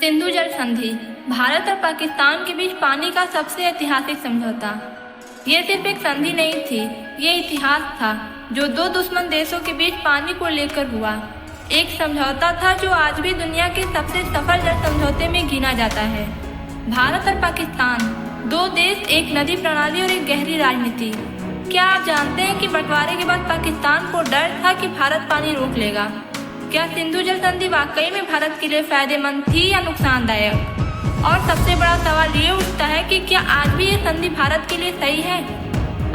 सिंधु जल संधि भारत और पाकिस्तान के बीच पानी का सबसे ऐतिहासिक समझौता। ये सिर्फ एक संधि नहीं थी, ये इतिहास था जो दो दुश्मन देशों के बीच पानी को लेकर हुआ। एक समझौता था जो आज भी दुनिया के सबसे सफल जल समझौते में गिना जाता है। भारत और पाकिस्तान, दो देश, एक नदी प्रणाली और एक गहरी राजनीति। क्या आप जानते हैं कि बंटवारे के बाद पाकिस्तान को डर था कि भारत पानी रोक लेगा? क्या सिंधु जल संधि वाकई में भारत के लिए फायदेमंद थी या नुकसानदायक? और सबसे बड़ा सवाल ये उठता है कि क्या आज भी ये संधि भारत के लिए सही है?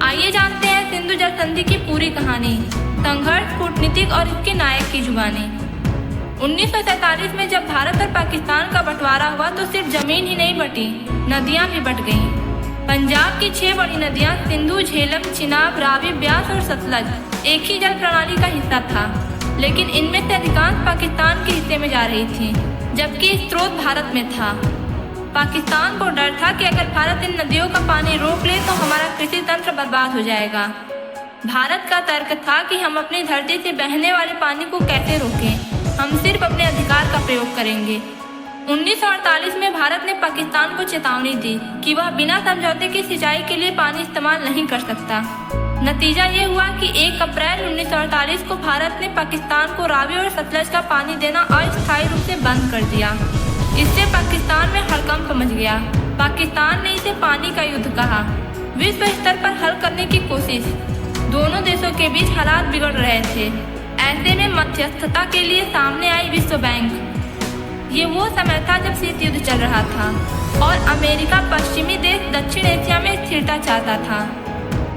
आइए जानते हैं सिंधु जल संधि की पूरी कहानी, संघर्ष, कूटनीतिक और इसके नायक की जुबानी। 1947 में जब भारत और पाकिस्तान का बंटवारा हुआ तो सिर्फ जमीन ही नहीं बटी, नदियां भी बट गईं। पंजाब की 6 बड़ी नदियां सिंधु, झेलम, चिनाब, रावी, ब्यास और सतलज एक ही जल प्रणाली का हिस्सा था, लेकिन इनमें से अधिकांश पाकिस्तान के हिस्से में जा रही थी, जबकि स्रोत भारत में था। पाकिस्तान को डर था कि अगर भारत इन नदियों का पानी रोक ले तो हमारा कृषि तंत्र बर्बाद हो जाएगा। भारत का तर्क था कि हम अपनी धरती से बहने वाले पानी को कैसे रोकें, हम सिर्फ अपने अधिकार का प्रयोग करेंगे। 1948 में भारत ने पाकिस्तान को चेतावनी दी कि वह बिना समझौते के सिंचाई के लिए पानी इस्तेमाल नहीं कर सकता। नतीजा ये हुआ कि 1 अप्रैल 1948 को भारत ने पाकिस्तान को रावी और सतलज का पानी देना अस्थायी रूप से बंद कर दिया। इससे पाकिस्तान में हड़कंप मच गया। पाकिस्तान ने इसे पानी का युद्ध कहा। विश्व स्तर पर हल करने की कोशिश, दोनों देशों के बीच हालात बिगड़ रहे थे। ऐसे में मध्यस्थता के लिए सामने आई विश्व बैंक। ये वो समय था जब शीत युद्ध चल रहा था और अमेरिका पश्चिमी देश दक्षिण एशिया में स्थिरता चाहता था।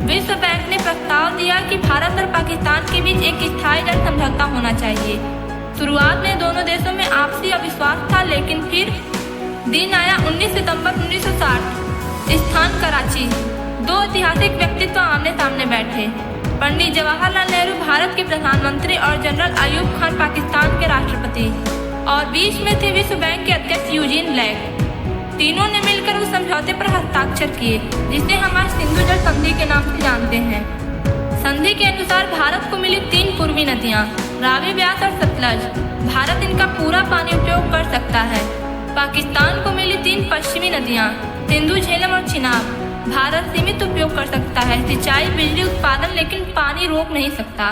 विश्व बैंक ने प्रस्ताव दिया कि भारत और पाकिस्तान के बीच एक स्थायी जल समझौता होना चाहिए। शुरुआत में दोनों देशों में आपसी अविश्वास था, लेकिन फिर दिन आया 19 सितंबर 1960। स्थान कराची। 2 ऐतिहासिक व्यक्तित्व आमने सामने बैठे। पंडित जवाहरलाल नेहरू भारत के प्रधानमंत्री और जनरल अयूब खान पाकिस्तान के राष्ट्रपति, और बीच में थे विश्व बैंक के अध्यक्ष यूजीन लैग। तीनों ने मिलकर उस समझौते पर हस्ताक्षर किए जिसे हम आज सिंधु जल संधि के नाम से जानते हैं। संधि के अनुसार भारत को मिली 3 पूर्वी नदियां, रावी, ब्यास और सतलज। भारत इनका पूरा पानी उपयोग कर सकता है। पाकिस्तान को मिली 3 पश्चिमी नदियां, सिंधु, झेलम और चिनाब। भारत सीमित उपयोग कर सकता है, सिंचाई, बिजली उत्पादन, लेकिन पानी रोक नहीं सकता।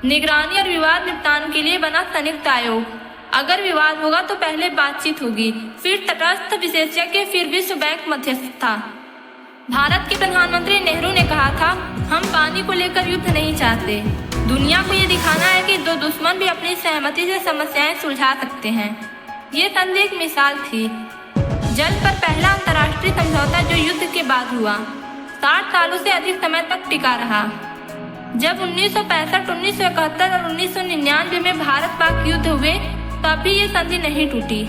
निगरानी और विवाद निपटान के लिए बना संयुक्त आयोग। अगर विवाद होगा तो पहले बातचीत होगी, फिर तटस्थ विशेषज्ञ, फिर विश्व बैंक मध्यस्थता। भारत के प्रधानमंत्री नेहरू ने कहा था, हम पानी को लेकर युद्ध नहीं चाहते। दुनिया को ये दिखाना है कि 2 दुश्मन भी अपनी सहमति से समस्याएं सुलझा सकते हैं। ये संधि एक मिसाल थी। जल पर पहला अंतर्राष्ट्रीय समझौता जो युद्ध के बाद हुआ, 60 सालों से अधिक समय तक टिका रहा। जब 1965, 1971 और 1999 में भारत पाक युद्ध हुए तब भी ये संधि नहीं टूटी।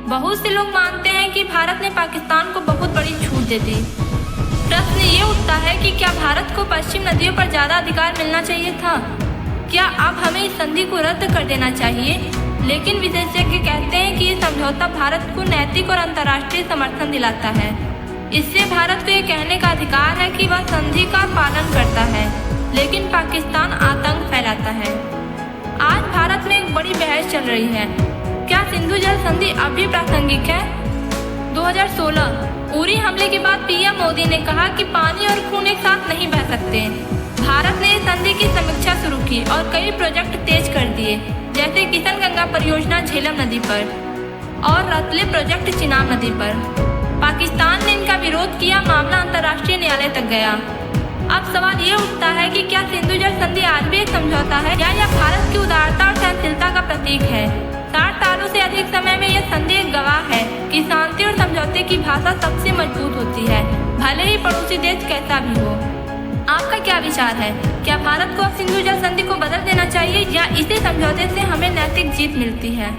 बहुत से लोग मानते हैं कि भारत ने पाकिस्तान को बहुत बड़ी छूट दे दी। प्रश्न ये उठता है कि क्या भारत को पश्चिम नदियों पर ज्यादा अधिकार मिलना चाहिए था? क्या अब हमें इस संधि को रद्द कर देना चाहिए? लेकिन विशेषज्ञ कहते हैं कि ये समझौता भारत को नैतिक और अंतर्राष्ट्रीय समर्थन दिलाता है। इससे भारत को ये कहने का अधिकार है कि वह संधि का पालन करता है, लेकिन पाकिस्तान आतंक फैलाता है। आज भारत में एक बड़ी बहस चल रही है, क्या सिंधु जल संधि अब भी प्रासंगिक है? 2016 उरी हमले के बाद पीएम मोदी ने कहा कि पानी और खून एक साथ नहीं बह सकते। भारत ने इस संधि की समीक्षा शुरू की और कई प्रोजेक्ट तेज कर दिए, जैसे किशनगंगा परियोजना झेलम नदी पर और रतले प्रोजेक्ट चिनाब नदी पर। पाकिस्तान ने इनका विरोध किया, मामला अंतर्राष्ट्रीय न्यायालय तक गया। अब सवाल ये उठता है कि क्या सिंधु जल संधि आज भी एक समझौता है या यह भारत की उदारता और सहनशीलता का प्रतीक है? 60 सालों से अधिक समय में यह संधि एक गवाह है कि शांति और समझौते की भाषा सबसे मजबूत होती है, भले ही पड़ोसी देश कैसा भी हो। आपका क्या विचार है? क्या भारत को अब सिंधु जल संधि को बदल देना चाहिए या इसी समझौते से हमें नैतिक जीत मिलती है?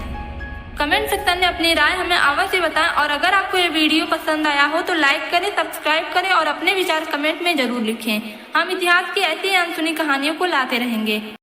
कमेंट सेक्शन में अपनी राय हमें अवश्य बताएं, और अगर आपको ये वीडियो पसंद आया हो तो लाइक करें, सब्सक्राइब करें और अपने विचार कमेंट में जरूर लिखें। हम इतिहास की ऐसी अनसुनी कहानियों को लाते रहेंगे।